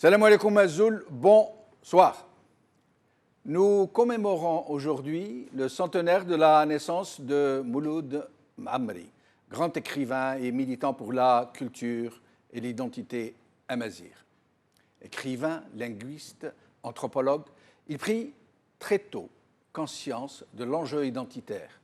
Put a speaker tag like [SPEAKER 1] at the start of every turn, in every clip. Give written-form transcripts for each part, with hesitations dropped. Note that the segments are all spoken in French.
[SPEAKER 1] Salam alaikum Azoul, bonsoir. Nous commémorons aujourd'hui le centenaire de la naissance de Mouloud Ma'amri, grand écrivain et militant pour la culture et l'identité amazigh. Écrivain, linguiste, anthropologue, il prit très tôt conscience de l'enjeu identitaire.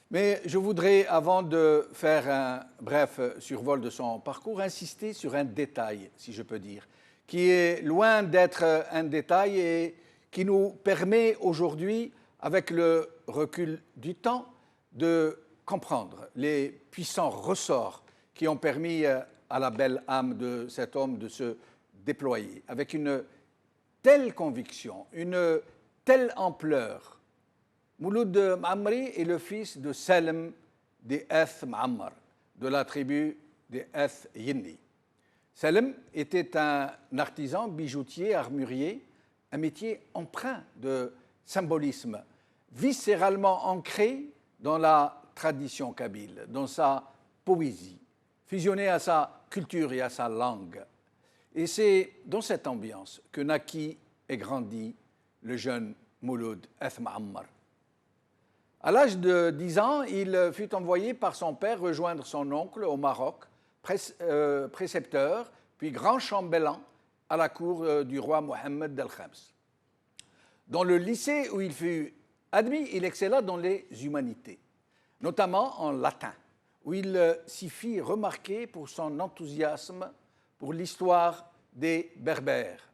[SPEAKER 1] Mais je voudrais, avant de faire un bref survol de son parcours, insister sur un détail, si je peux dire, qui est loin d'être un détail et qui nous permet aujourd'hui, avec le recul du temps, de comprendre les puissants ressorts qui ont permis à la belle âme de cet homme de se déployer avec une telle conviction, une telle ampleur. Mouloud Ma'amri est le fils de Salem des Eth Ma'ammar, de la tribu des Eth Yinni. Salem était un artisan bijoutier, armurier, un métier empreint de symbolisme, viscéralement ancré dans la tradition kabyle, dans sa poésie, fusionné à sa culture et à sa langue. Et c'est dans cette ambiance que naquit et grandit le jeune Mouloud Eth Ma'ammar. À l'âge de 10 ans, il fut envoyé par son père rejoindre son oncle au Maroc, précepteur, puis grand chambellan à la cour du roi Mohammed el-Khams. Dans le lycée où il fut admis, il excella dans les humanités, notamment en latin, où il s'y fit remarquer pour son enthousiasme pour l'histoire des Berbères.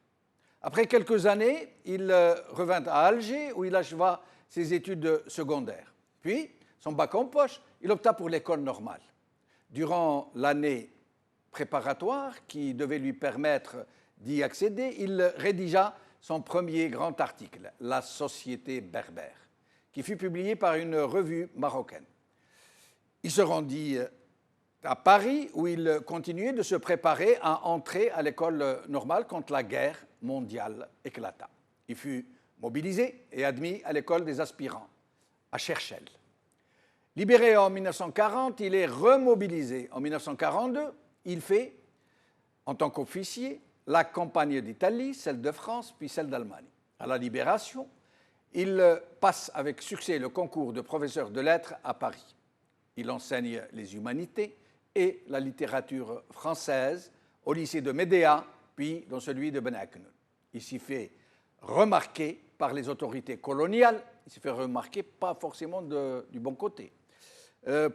[SPEAKER 1] Après quelques années, il revint à Alger, où il acheva ses études secondaires. Puis, son bac en poche, il opta pour l'école normale. Durant l'année préparatoire qui devait lui permettre d'y accéder, il rédigea son premier grand article, La Société berbère, qui fut publié par une revue marocaine. Il se rendit à Paris, où il continuait de se préparer à entrer à l'école normale quand la guerre mondiale éclata. Il fut mobilisé et admis à l'école des aspirants, à Cherchell. Libéré en 1940, il est remobilisé en 1942. Il fait, en tant qu'officier, la campagne d'Italie, celle de France, puis celle d'Allemagne. À la Libération, il passe avec succès le concours de professeur de lettres à Paris. Il enseigne les humanités et la littérature française au lycée de Médéa, puis dans celui de Ben Aknoun. Il s'y fait remarquer par les autorités coloniales, il s'y fait remarquer pas forcément du bon côté,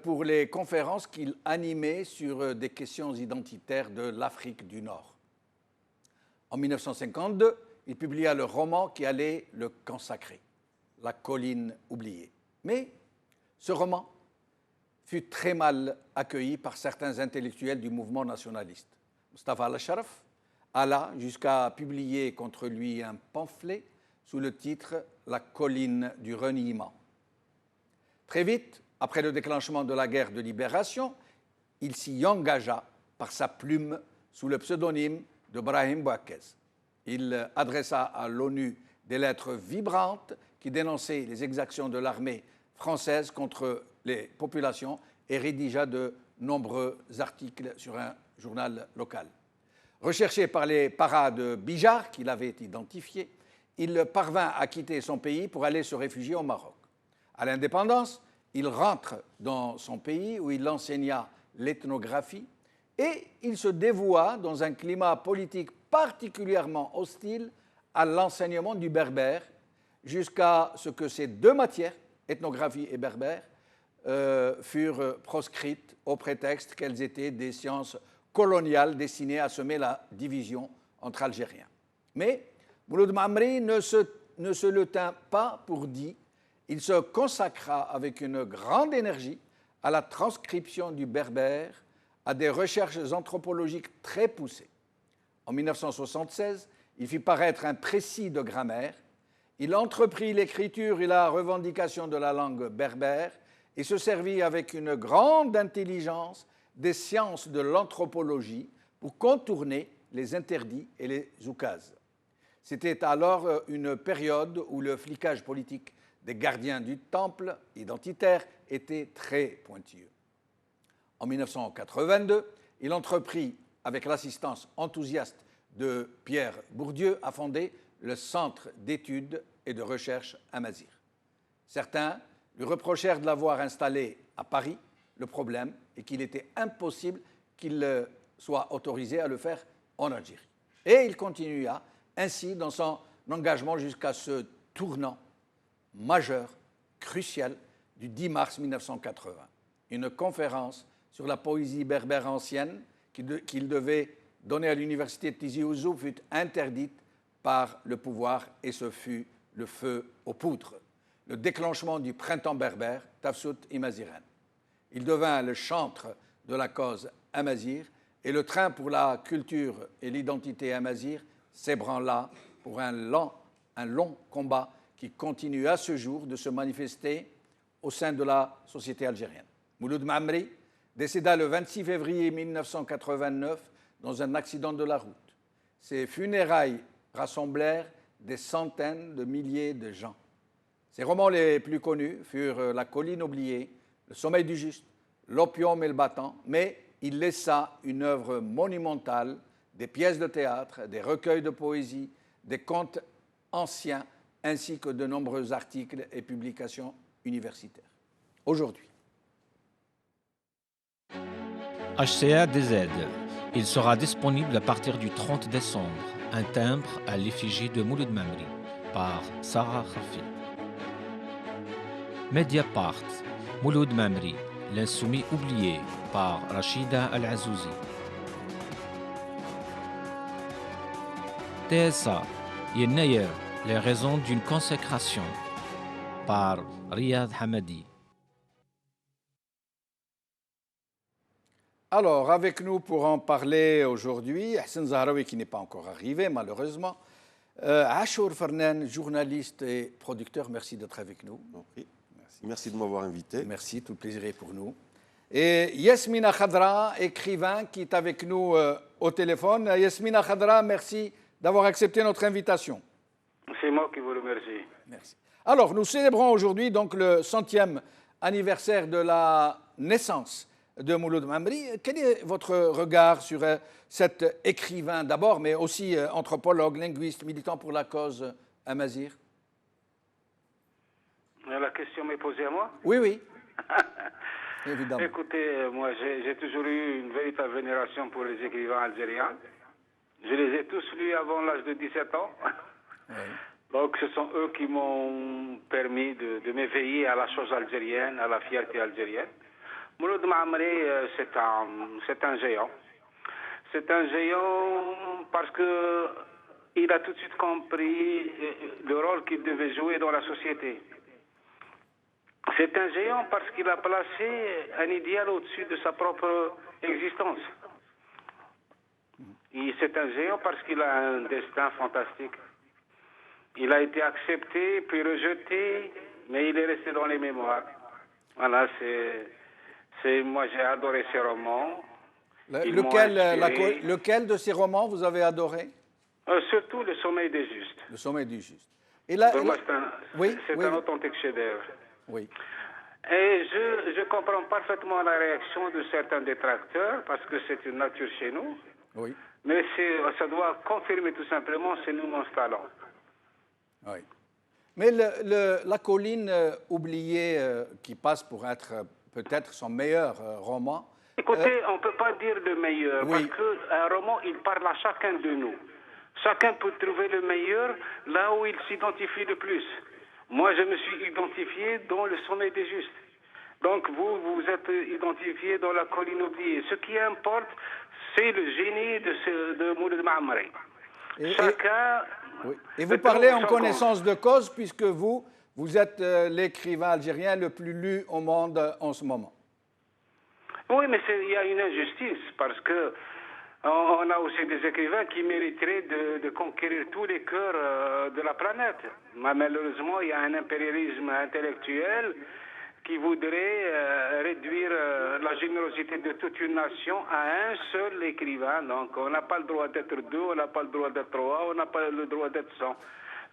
[SPEAKER 1] pour les conférences qu'il animait sur des questions identitaires de l'Afrique du Nord. En 1952, il publia le roman qui allait le consacrer, La colline oubliée. Mais ce roman fut très mal accueilli par certains intellectuels du mouvement nationaliste. Mustafa al-Sharaf alla jusqu'à publier contre lui un pamphlet sous le titre « La colline du reniement ». Très vite, après le déclenchement de la guerre de libération, il s'y engagea par sa plume sous le pseudonyme de Brahim Bouaké. Il adressa à l'ONU des lettres vibrantes qui dénonçaient les exactions de l'armée française contre les populations et rédigea de nombreux articles sur un journal local. Recherché par les paras de Bijar, qu'il avait identifiés, il parvint à quitter son pays pour aller se réfugier au Maroc. À l'indépendance, il rentre dans son pays où il enseigna l'ethnographie et il se dévoua dans un climat politique particulièrement hostile à l'enseignement du berbère jusqu'à ce que ces deux matières, ethnographie et berbère, furent proscrites au prétexte qu'elles étaient des sciences coloniales destinées à semer la division entre Algériens. Mais Mouloud Ma'amri ne se le tint pas pour dit. Il se consacra avec une grande énergie à la transcription du berbère, à des recherches anthropologiques très poussées. En 1976, il fit paraître un précis de grammaire. Il entreprit l'écriture et la revendication de la langue berbère et se servit avec une grande intelligence des sciences de l'anthropologie pour contourner les interdits et les oukases. C'était alors une période où le flicage politique des gardiens du temple identitaire était très pointilleux. En 1982, il entreprit, avec l'assistance enthousiaste de Pierre Bourdieu, a fondé le Centre d'études et de recherche Amazigh. Certains lui reprochèrent de l'avoir installé à Paris. Le problème est qu'il était impossible qu'il soit autorisé à le faire en Algérie. Et il continua ainsi dans son engagement jusqu'à ce tournant majeur, crucial, du 10 mars 1980. Une conférence sur la poésie berbère ancienne qu'il devait donner à l'université de Tizi Ouzou fut interdite par le pouvoir et ce fut le feu aux poudres. Le déclenchement du printemps berbère, Tafsout Imaziren. Il devint le chantre de la cause amazigh et le train pour la culture et l'identité amazigh s'ébranla pour un long combat qui continue à ce jour de se manifester au sein de la société algérienne. Mouloud Mamri décéda le 26 février 1989 dans un accident de la route. Ses funérailles rassemblèrent des centaines de milliers de gens. Ses romans les plus connus furent La colline oubliée, Le sommeil du juste, L'opium et le battant, mais il laissa une œuvre monumentale, des pièces de théâtre, des recueils de poésie, des contes anciens, ainsi que de nombreux articles et publications universitaires. Aujourd'hui.
[SPEAKER 2] HCA DZ. Il sera disponible à partir du 30 décembre. Un timbre à l'effigie de Mouloud Mamri par Sarah Khafi. Mediapart. Mouloud Mamri, l'insoumis oublié par Rachida Al-Azouzi. TSA. Yennayer, les raisons d'une consécration par Riyad Hamadi.
[SPEAKER 1] Alors, avec nous pour en parler aujourd'hui, Hassan Zahraoui qui n'est pas encore arrivé malheureusement, Achour Fernan, journaliste et producteur, merci d'être avec nous.
[SPEAKER 3] Oui. Merci de m'avoir invité.
[SPEAKER 1] Merci, tout le plaisir est pour nous. Et Yasmina Khadra, écrivain, qui est avec nous au téléphone. Yasmina Khadra, merci d'avoir accepté notre invitation.
[SPEAKER 4] C'est moi qui vous remercie.
[SPEAKER 1] Merci. Alors, nous célébrons aujourd'hui donc le 100e anniversaire de la naissance de Mouloud Mamri. Quel est votre regard sur cet écrivain d'abord, mais aussi anthropologue, linguiste, militant pour la cause amazigh?
[SPEAKER 4] La question m'est posée à moi?
[SPEAKER 1] Oui, oui. Évidemment.
[SPEAKER 4] Écoutez, moi j'ai toujours eu une véritable vénération pour les écrivains algériens. Je les ai tous lus avant l'âge de 17 ans. Oui. Donc ce sont eux qui m'ont permis de m'éveiller à la chose algérienne, à la fierté algérienne. Mouloud Mamri, c'est un géant. C'est un géant parce qu'il a tout de suite compris le rôle qu'il devait jouer dans la société. C'est un géant parce qu'il a placé un idéal au-dessus de sa propre existence. C'est un géant parce qu'il a un destin fantastique. Il a été accepté, puis rejeté, mais il est resté dans les mémoires. Voilà, moi j'ai adoré ses romans.
[SPEAKER 1] Lequel de ces romans vous avez adoré?
[SPEAKER 4] Surtout Le sommeil des justes.
[SPEAKER 1] Le sommeil du juste.
[SPEAKER 4] Pour moi, c'est un authentique chef-d'œuvre.
[SPEAKER 1] Oui.
[SPEAKER 4] Et je comprends parfaitement la réaction de certains détracteurs, parce que c'est une nature chez nous.
[SPEAKER 1] Oui.
[SPEAKER 4] Mais ça doit confirmer tout simplement c'est l'immense talent.
[SPEAKER 1] Oui. Mais La colline oubliée, qui passe pour être peut-être son meilleur roman.
[SPEAKER 4] Écoutez, on ne peut pas dire le meilleur,
[SPEAKER 1] oui.
[SPEAKER 4] Parce qu'un roman, il parle à chacun de nous. Chacun peut trouver le meilleur là où il s'identifie le plus. Moi, je me suis identifié dans Le sommeil des justes. Donc, vous êtes identifié dans La colline oubliée. Ce qui importe, c'est le génie de Mouloud Mamri. Chacun...
[SPEAKER 1] Oui. Et vous parlez en connaissance de cause, puisque vous êtes l'écrivain algérien le plus lu au monde en ce moment.
[SPEAKER 4] Oui, mais il y a une injustice, parce que on a aussi des écrivains qui mériteraient de conquérir tous les cœurs de la planète. Mais malheureusement, il y a un impérialisme intellectuel qui voudrait réduire la générosité de toute une nation à un seul écrivain. Donc, on n'a pas le droit d'être deux, on n'a pas le droit d'être trois, on n'a pas le droit d'être 100.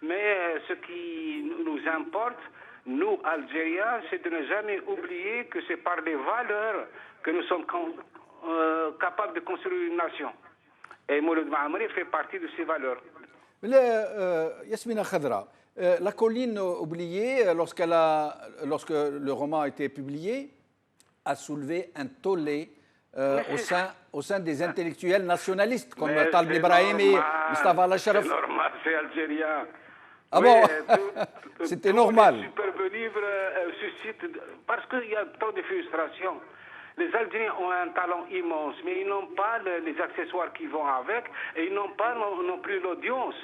[SPEAKER 4] Mais ce qui nous importe, nous, Algériens, c'est de ne jamais oublier que c'est par les valeurs que nous sommes capables de construire une nation. Et Mouloud Maamri fait partie de ces valeurs.
[SPEAKER 1] Yasmina Khadra, la colline oubliée, lorsque le roman a été publié, a soulevé un tollé au sein des intellectuels nationalistes comme Talib Ibrahim et Mustafa Al-Sharaf.
[SPEAKER 4] C'est normal, c'est algérien.
[SPEAKER 1] Ah
[SPEAKER 4] Oui,
[SPEAKER 1] bon C'était normal.
[SPEAKER 4] Les superbes livres suscitent, parce qu'il y a tant de frustration. Les Algériens ont un talent immense, mais ils n'ont pas les accessoires qui vont avec, et ils n'ont pas non plus l'audience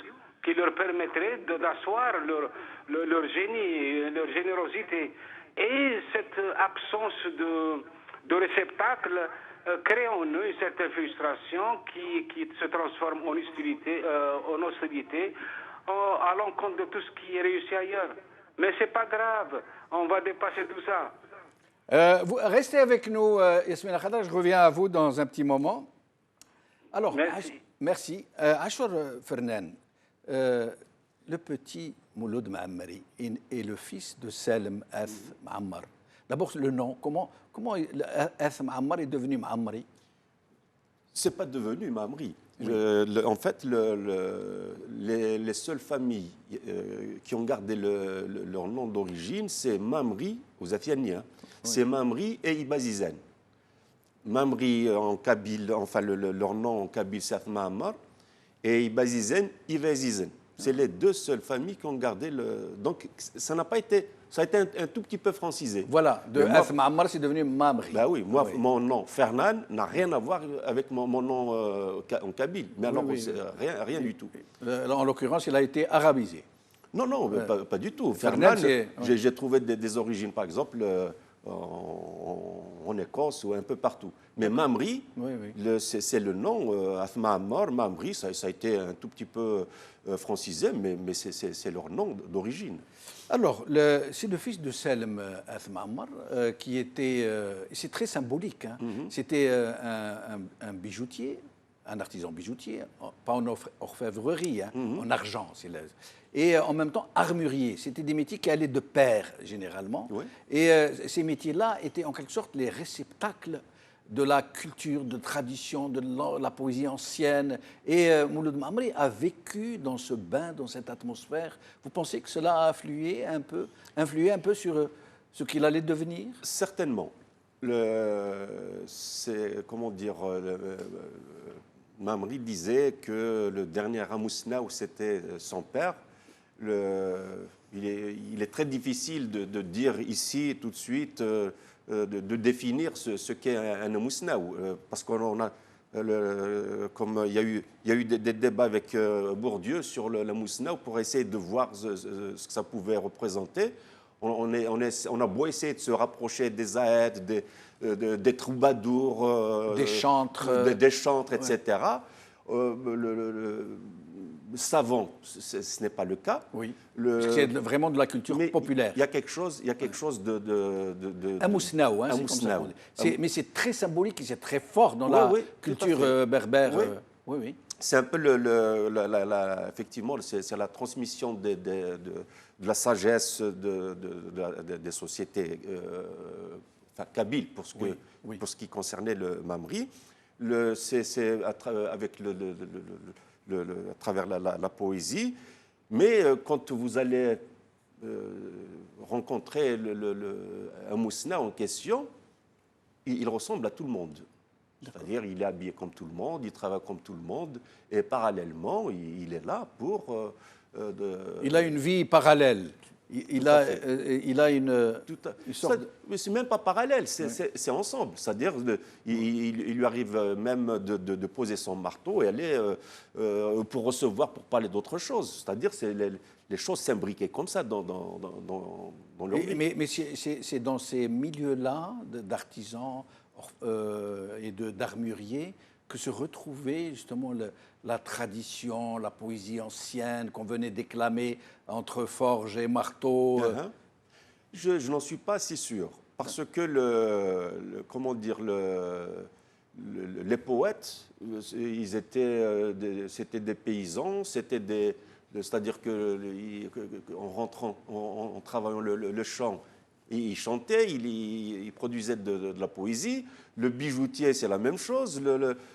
[SPEAKER 4] qui leur permettrait d'asseoir leur génie, leur générosité. Et cette absence de réceptacle crée en eux une certaine frustration qui se transforme en hostilité, à l'encontre de tout ce qui est réussi ailleurs. Mais c'est pas grave, on va dépasser tout ça.
[SPEAKER 1] Vous restez avec nous, Yasmina Khadra, je reviens à vous dans un petit moment. Alors, merci. Ashur Fernan, le petit Mouloud Maamri est le fils de Salem Ath Maammar. D'abord, le nom, comment Ath Maammar est devenu Maamri?
[SPEAKER 3] C'est pas devenu Maamri. En fait, les seules familles qui ont gardé leur nom d'origine, c'est Maamri aux Afianiens. C'est Maamri et Ibazizen. Maamri en kabyle, enfin leur nom en kabyle, c'est Ath Maammar, et Ibazizen, Ivezizen. C'est les deux seules familles qui ont gardé le. Donc, ça n'a pas été. Ça a été un tout petit peu francisé.
[SPEAKER 1] Voilà, de Ath Maammar, c'est devenu Maamri.
[SPEAKER 3] Ben oui, moi, mon nom, Fernan, n'a rien à voir avec mon nom en kabyle. Mais alors, rien du tout.
[SPEAKER 1] En l'occurrence, il a été arabisé.
[SPEAKER 3] Non, pas du tout. Fernan, j'ai trouvé des origines, par exemple, en Écosse ou un peu partout. Mais Maamri, c'est le nom, Ath Maammar, Maamri, ça a été un tout petit peu francisé, mais c'est leur nom d'origine.
[SPEAKER 1] Alors, c'est le fils de Salem Ath Maammar qui était, c'est très symbolique, hein. C'était un bijoutier, un artisan bijoutier, pas en orfèvrerie, hein, en argent, et en même temps armurier. C'était des métiers qui allaient de pair généralement. Oui. Et ces métiers-là étaient en quelque sorte les réceptacles de la culture, de tradition, de la poésie ancienne. Et Mouloud Maamri a vécu dans ce bain, dans cette atmosphère. Vous pensez que cela a influé un peu sur ce qu'il allait devenir?
[SPEAKER 3] Certainement. Comment dire, Maamri disait que le dernier Amousnaou, c'était son père. Il est très difficile de dire ici tout de suite, de définir ce qu'est un Amousnaou, parce qu'on a, comme il y a eu des débats avec Bourdieu sur l'Amousnaou pour essayer de voir ce que ça pouvait représenter. On a beau essayer de se rapprocher des Aèdes, des troubadours,
[SPEAKER 1] des chantres,
[SPEAKER 3] etc. Savant, ce n'est pas le cas.
[SPEAKER 1] Oui. C'est vraiment de la culture populaire.
[SPEAKER 3] Il y a quelque chose de
[SPEAKER 1] un mousnaou, hein, mais c'est très symbolique et c'est très fort dans la culture berbère. Oui.
[SPEAKER 3] C'est un peu effectivement, c'est la transmission de la sagesse des sociétés kabyles pour ce qui concernait le Maamri. C'est avec à travers la poésie, mais quand vous allez rencontrer un mousna en question, il ressemble à tout le monde. C'est-à-dire il est habillé comme tout le monde, il travaille comme tout le monde, et parallèlement, il est là pour...
[SPEAKER 1] Il a une vie parallèle. Il a une sorte...
[SPEAKER 3] Mais c'est même pas parallèle, c'est ensemble. C'est-à-dire il lui arrive même de poser son marteau et aller pour recevoir, pour parler d'autre chose. C'est-à-dire les choses s'imbriquaient comme ça dans leur vie.
[SPEAKER 1] Mais c'est dans ces milieux-là d'artisans et d'armuriers que se retrouvait justement la tradition, la poésie ancienne qu'on venait déclamer entre forge et marteau.
[SPEAKER 3] Je n'en suis pas si sûr, parce que comment dire, les poètes, c'était des paysans, c'est-à-dire qu'en rentrant, en travaillant le chant, Il chantait, il produisait de la poésie. Le bijoutier, c'est la même chose.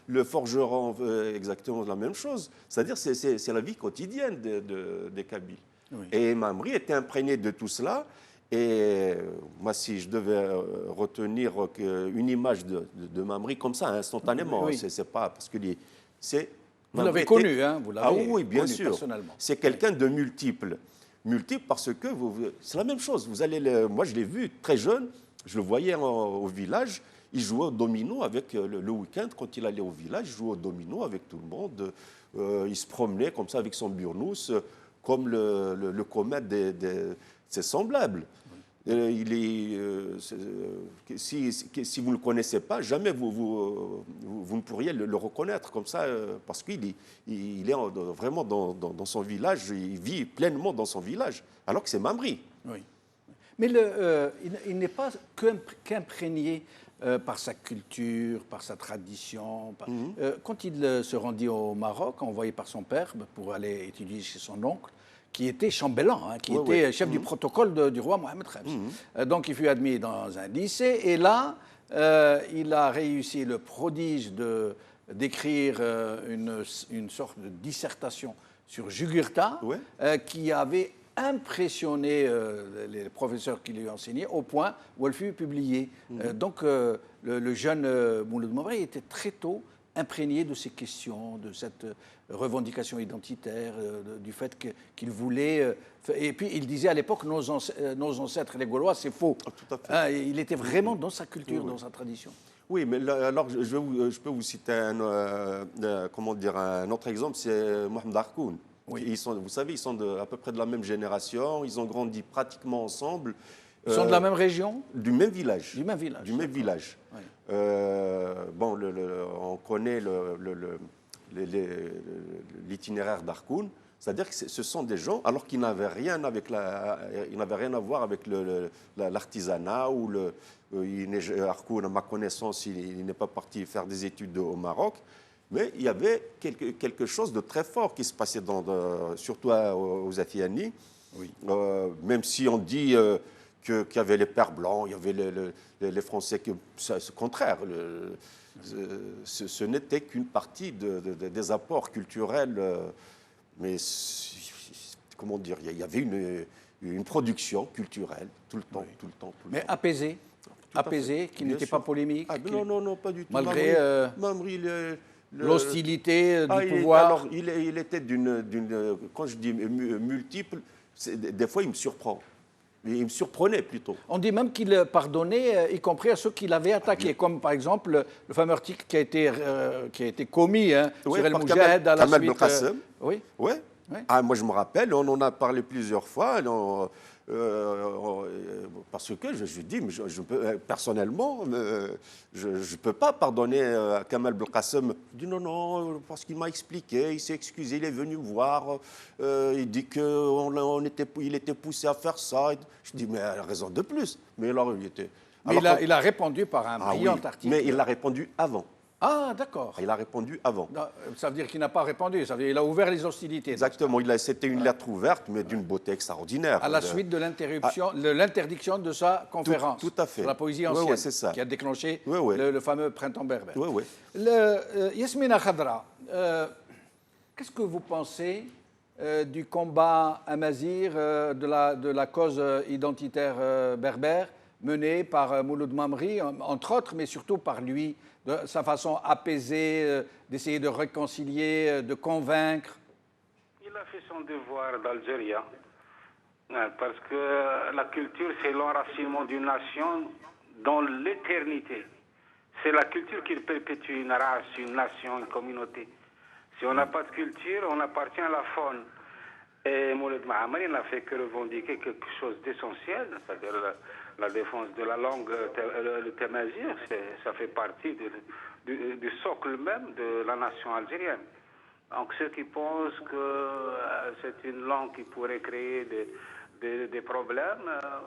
[SPEAKER 3] Le forgeron, exactement la même chose. C'est-à-dire, c'est la vie quotidienne des Kabyles. Oui. Et Mamri était imprégné de tout cela. Et moi, si je devais retenir une image de Mamri comme ça, instantanément, oui. C'est pas parce que c'est.
[SPEAKER 1] Vous l'avez connu, hein? Vous l'avez
[SPEAKER 3] oui, bien
[SPEAKER 1] connu
[SPEAKER 3] sûr.
[SPEAKER 1] Personnellement.
[SPEAKER 3] C'est quelqu'un de multiple. Multiple parce que c'est la même chose. Moi, je l'ai vu très jeune. Je le voyais au village. Il jouait au domino avec le week-end. Quand il allait au village, il jouait au domino avec tout le monde. Il se promenait comme ça avec son burnous, comme le commun de ses semblables. Si vous ne le connaissez pas, jamais vous ne pourriez le reconnaître comme ça, parce qu'il est vraiment dans son village, il vit pleinement dans son village, alors que c'est Mamri.
[SPEAKER 1] Oui. Mais il n'est pas qu'imprégné par sa culture, par sa tradition. Quand il se rendit au Maroc, envoyé par son père pour aller étudier chez son oncle, qui était chambellan, hein, qui était chef du protocole du roi Mohamed Khabs. Donc il fut admis dans un lycée, et là, il a réussi le prodige d'écrire une sorte de dissertation sur Jugurtha, qui avait impressionné les professeurs qui lui enseignaient, au point où elle fut publiée. Donc le jeune Mouloud Mamri était très tôt imprégné de ces questions, de cette revendication identitaire, du fait qu'il voulait... et puis il disait à l'époque, nos ancêtres les Gaulois, c'est faux.
[SPEAKER 3] Tout à fait.
[SPEAKER 1] Il était vraiment dans sa culture, dans sa tradition.
[SPEAKER 3] Oui, mais là, alors je peux vous citer un autre exemple, c'est Mohamed Harkoun. Oui. Vous savez, ils sont à peu près de la même génération, ils ont grandi pratiquement ensemble.
[SPEAKER 1] Ils sont de la même région?
[SPEAKER 3] Du même village.
[SPEAKER 1] Du même village.
[SPEAKER 3] Du même village. Oui. Bon, on connaît l'itinéraire d'Harkoun, c'est-à-dire que ce sont des gens, alors qu'ils n'avaient rien à voir avec l'artisanat, ou Harkoun, à ma connaissance, il n'est pas parti faire des études au Maroc, mais il y avait quelque chose de très fort qui se passait, surtout aux Athiani, oui. Même si on dit... qu'il y avait les Pères blancs, il y avait les Français, c'est le contraire. Ce n'était qu'une partie des apports culturels, mais comment dire, il y avait une production culturelle tout le temps, oui. tout le temps.
[SPEAKER 1] Mais apaisée, qui n'était pas polémique.
[SPEAKER 3] Non, pas du tout.
[SPEAKER 1] Malgré
[SPEAKER 3] Mamri,
[SPEAKER 1] l'hostilité du pouvoir.
[SPEAKER 3] Alors, il était quand je dis multiple, des fois il me surprend. Il me surprenait plutôt.
[SPEAKER 1] On dit même qu'il pardonnait, y compris à ceux qui l'avaient attaqué, comme par exemple le fameux article qui a été commis sur El Moujahid à la
[SPEAKER 3] Kamal
[SPEAKER 1] suite.
[SPEAKER 3] Belkacem.
[SPEAKER 1] Oui.
[SPEAKER 3] Ah, moi, je me rappelle, on en a parlé plusieurs fois. Parce que je dis, personnellement, je ne peux pas pardonner à Kamal Belkacem. Je dis non, parce qu'il m'a expliqué, il s'est excusé, il est venu me voir, il dit qu'il était poussé à faire ça. Je dis, mais elle a raison de plus. Mais alors,
[SPEAKER 1] il a répondu par un brillant article.
[SPEAKER 3] Mais il l'a répondu avant.
[SPEAKER 1] Ah, d'accord.
[SPEAKER 3] Il a répondu avant.
[SPEAKER 1] Non, ça veut dire qu'il n'a pas répondu, ça veut dire qu'il a ouvert les hostilités.
[SPEAKER 3] Exactement, c'était une lettre ouverte, mais d'une beauté extraordinaire.
[SPEAKER 1] À la suite de l'interdiction de sa conférence
[SPEAKER 3] tout à fait.
[SPEAKER 1] sur la poésie ancienne,
[SPEAKER 3] c'est ça.
[SPEAKER 1] qui a déclenché le fameux printemps berbère. Yasmina Khadra, qu'est-ce que vous pensez du combat amazigh, de la cause identitaire berbère, mené par Mouloud Mamri, entre autres, mais surtout par lui, de sa façon apaisée, d'essayer de réconcilier, de convaincre?
[SPEAKER 4] Il a fait son devoir d'Algérien, parce que la culture, c'est l'enracinement d'une nation dans l'éternité. C'est la culture qui perpétue une race, une nation, une communauté. Si on n'a pas de culture, on appartient à la faune. Et Mouloud Mamri n'a fait que revendiquer quelque chose d'essentiel, c'est-à-dire la défense de la langue, le tamazight, ça fait partie du socle même de la nation algérienne. Donc ceux qui pensent que c'est une langue qui pourrait créer des problèmes,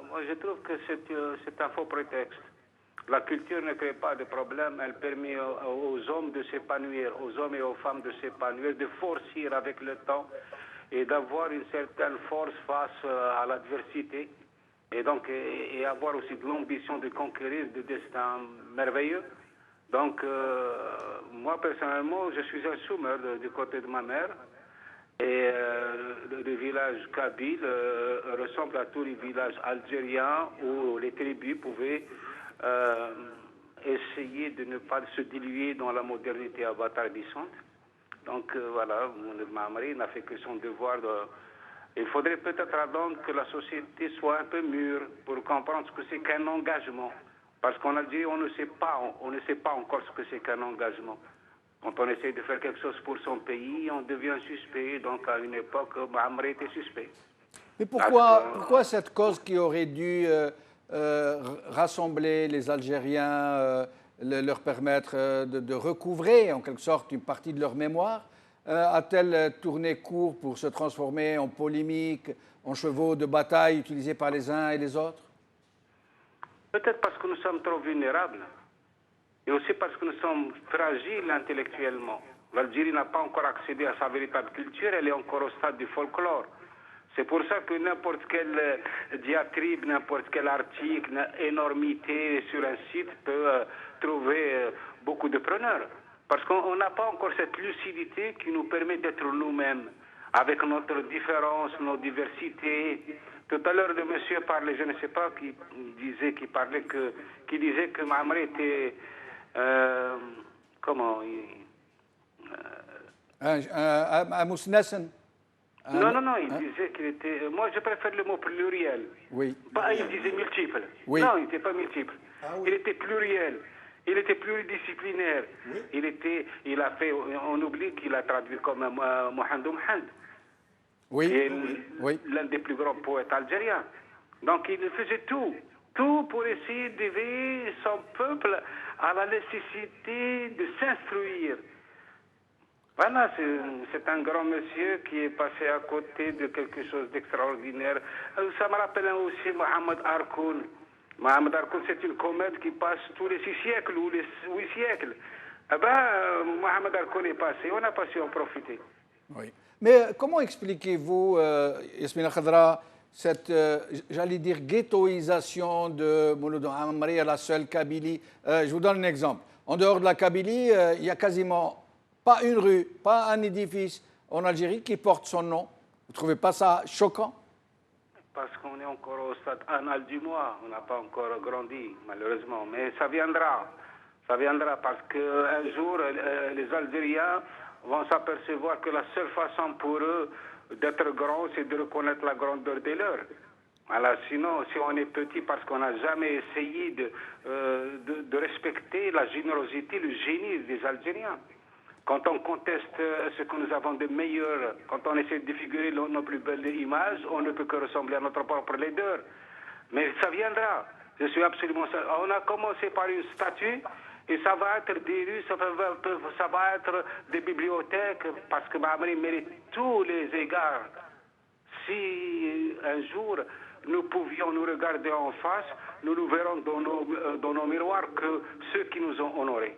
[SPEAKER 4] moi je trouve que c'est un faux prétexte. La culture ne crée pas de problèmes, elle permet aux hommes de s'épanouir, aux hommes et aux femmes de s'épanouir, de forcir avec le temps et d'avoir une certaine force face à l'adversité. et donc et avoir aussi de l'ambition de conquérir des destins merveilleux. Donc, moi, personnellement, je suis un chômeur du côté de ma mère. Et le village kabyle ressemble à tous les villages algériens où les tribus pouvaient essayer de ne pas se diluer dans la modernité abattardissante. Donc, voilà, Mouloud Maamri n'a fait que son devoir il faudrait peut-être donc que la société soit un peu mûre pour comprendre ce que c'est qu'un engagement. Parce qu'en Algérie, on ne sait pas encore ce que c'est qu'un engagement. Quand on essaie de faire quelque chose pour son pays, on devient suspect. Donc à une époque, Maamri était suspect.
[SPEAKER 1] Mais pourquoi cette cause qui aurait dû rassembler les Algériens, leur permettre de recouvrer en quelque sorte une partie de leur mémoire, a-t-elle tourné court pour se transformer en polémique, en chevaux de bataille utilisés par les uns et les autres?
[SPEAKER 4] Peut-être parce que nous sommes trop vulnérables. Et aussi parce que nous sommes fragiles intellectuellement. L'Algérie n'a pas encore accédé à sa véritable culture, elle est encore au stade du folklore. C'est pour ça que n'importe quelle diatribe, n'importe quel article, énormité sur un site peut trouver beaucoup de preneurs. Parce qu'on n'a pas encore cette lucidité qui nous permet d'être nous-mêmes, avec notre différence, nos diversités. Tout à l'heure, le monsieur parlait, je ne sais pas, qui disait que Maamri était... comment
[SPEAKER 1] un Mousnessen.
[SPEAKER 4] Non, il disait qu'il était... Moi, je préfère le mot pluriel.
[SPEAKER 1] Oui.
[SPEAKER 4] Il disait multiple.
[SPEAKER 1] Oui.
[SPEAKER 4] Non, il n'était pas multiple. Ah, oui. Il était pluriel. Il était pluridisciplinaire. Oui. Il a fait... On oublie qu'il a traduit comme Mohamed Mohamed.
[SPEAKER 1] Oui.
[SPEAKER 4] L'un des plus grands poètes algériens. Donc, il faisait tout pour essayer d'éveiller son peuple à la nécessité de s'instruire. Voilà, c'est un grand monsieur qui est passé à côté de quelque chose d'extraordinaire. Ça me rappelle aussi Mohamed Harkoun. Mohamed Harkoun, c'est une comète qui passe tous les 6 siècles ou les 8 siècles. Mohamed Harkoun est passé, on n'a pas su en profiter.
[SPEAKER 1] Oui. Mais comment expliquez-vous, Yasmina Khadra, cette, j'allais dire, ghettoisation de Mouloud Maamri à la seule Kabylie? Je vous donne un exemple. En dehors de la Kabylie, il n'y a quasiment pas une rue, pas un édifice en Algérie qui porte son nom. Vous ne trouvez pas ça choquant?
[SPEAKER 4] Parce qu'on est encore au stade anal du mois. On n'a pas encore grandi, malheureusement. Mais ça viendra. Ça viendra parce qu'un jour, les Algériens vont s'apercevoir que la seule façon pour eux d'être grands, c'est de reconnaître la grandeur des leurs. Alors, sinon, si on est petit parce qu'on n'a jamais essayé de respecter la générosité, le génie des Algériens. Quand on conteste ce que nous avons de meilleur, quand on essaie de défigurer nos plus belles images, on ne peut que ressembler à notre propre laideur. Mais ça viendra. Je suis absolument certain. On a commencé par une statue et ça va être des rues, ça va être des bibliothèques parce que Maamri mérite tous les égards. Si un jour nous pouvions nous regarder en face, nous verrons dans nos miroirs que ceux qui nous ont honorés.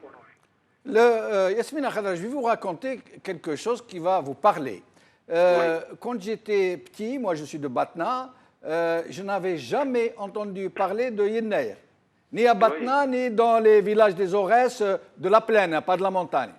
[SPEAKER 1] Yasmina Khadra, je vais vous raconter quelque chose qui va vous parler.
[SPEAKER 4] Oui.
[SPEAKER 1] Quand j'étais petit, moi je suis de Batna, je n'avais jamais entendu parler de Yennayer. Ni à Batna, ni dans les villages des Aurès de la plaine, pas de la montagne.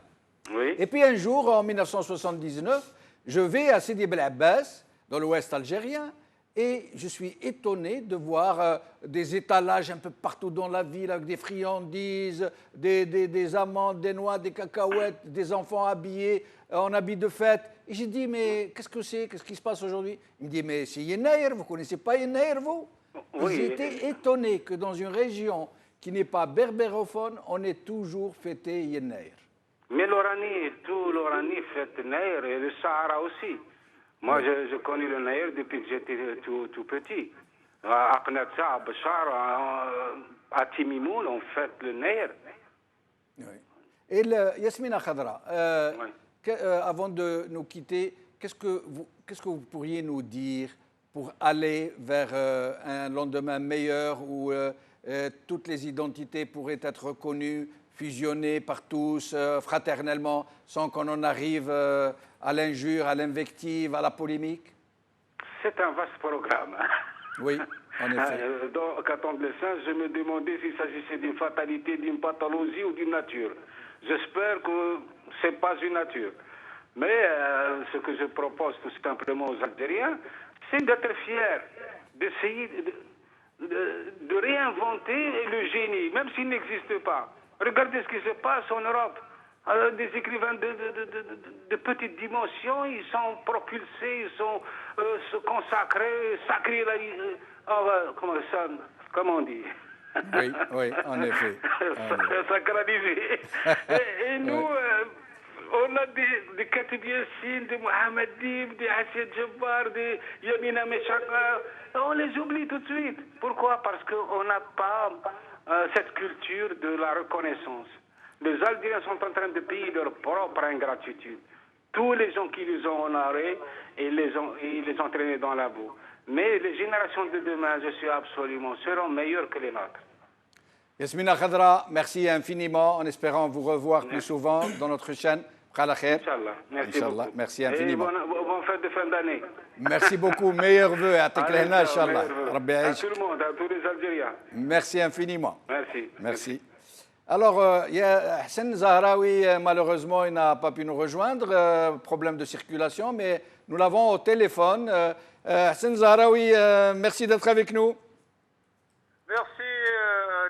[SPEAKER 4] Oui.
[SPEAKER 1] Et puis un jour, en 1979, je vais à Sidi Bel Abbas, dans l'ouest algérien, et je suis étonné de voir des étalages un peu partout dans la ville avec des friandises, des amandes, des noix, des cacahuètes, des enfants habillés en habits de fête. Et j'ai dit, mais qu'est-ce que c'est? Qu'est-ce qui se passe aujourd'hui? Il me dit, mais c'est Yennayer, vous ne connaissez pas Yennayer, vous?
[SPEAKER 4] Oui.
[SPEAKER 1] J'étais étonné que dans une région qui n'est pas berbérophone, on ait toujours fêté Yennayer.
[SPEAKER 4] Mais l'Oranie, tout l'Oranie fête Yennayer et le Sahara aussi. Moi, je connais le Naïr depuis que j'étais tout petit. À Qnatsa, à Bachar, à Timimoun, on fête le Naïr.
[SPEAKER 1] Oui. Et Yasmina Khadra, avant de nous quitter, qu'est-ce que vous pourriez nous dire pour aller vers un lendemain meilleur où toutes les identités pourraient être reconnues, fusionnées par tous, fraternellement, sans qu'on en arrive à l'injure, à l'invective, à la polémique?
[SPEAKER 4] C'est un vaste programme.
[SPEAKER 1] Oui. En effet.
[SPEAKER 4] Qu'attendent les saints, je me demandais s'il s'agissait d'une fatalité, d'une pathologie ou d'une nature. J'espère que ce n'est pas une nature. Mais ce que je propose tout simplement aux Algériens, c'est d'être fiers, d'essayer de réinventer le génie, même s'il n'existe pas. Regardez ce qui se passe en Europe. Des écrivains de petite dimension, ils sont propulsés, ils sont se consacrés, sacrés, comment on dit?
[SPEAKER 1] Oui, oui, en effet.
[SPEAKER 4] Sacralisés. Et nous, on a des Khatib Yassine, des Mohamed Dib, des Hassid Jabbar, des Yamina Meshaka. On les oublie tout de suite. Pourquoi? Parce qu'on n'a pas cette culture de la reconnaissance. Les Algériens sont en train de payer leur propre ingratitude. Tous les gens qui les ont honorés, ils les ont traînés dans la boue. Mais les générations de demain, je suis absolument, seront meilleures que les nôtres.
[SPEAKER 1] Yasmina Khadra, merci infiniment, en espérant vous revoir plus souvent dans notre chaîne.
[SPEAKER 4] Inch'Allah. Merci beaucoup.
[SPEAKER 1] Merci infiniment.
[SPEAKER 4] Et bonne fête de fin d'année.
[SPEAKER 1] Merci beaucoup. Meilleurs vœux à Teklehna, Inch'Allah.
[SPEAKER 4] À tout le monde, à tous les Algériens.
[SPEAKER 1] Merci infiniment.
[SPEAKER 4] Merci.
[SPEAKER 1] Merci. Alors, Hassan Zahraoui, malheureusement, il n'a pas pu nous rejoindre, problème de circulation, mais nous l'avons au téléphone. Hassan Zahraoui, merci d'être avec nous.
[SPEAKER 5] Merci,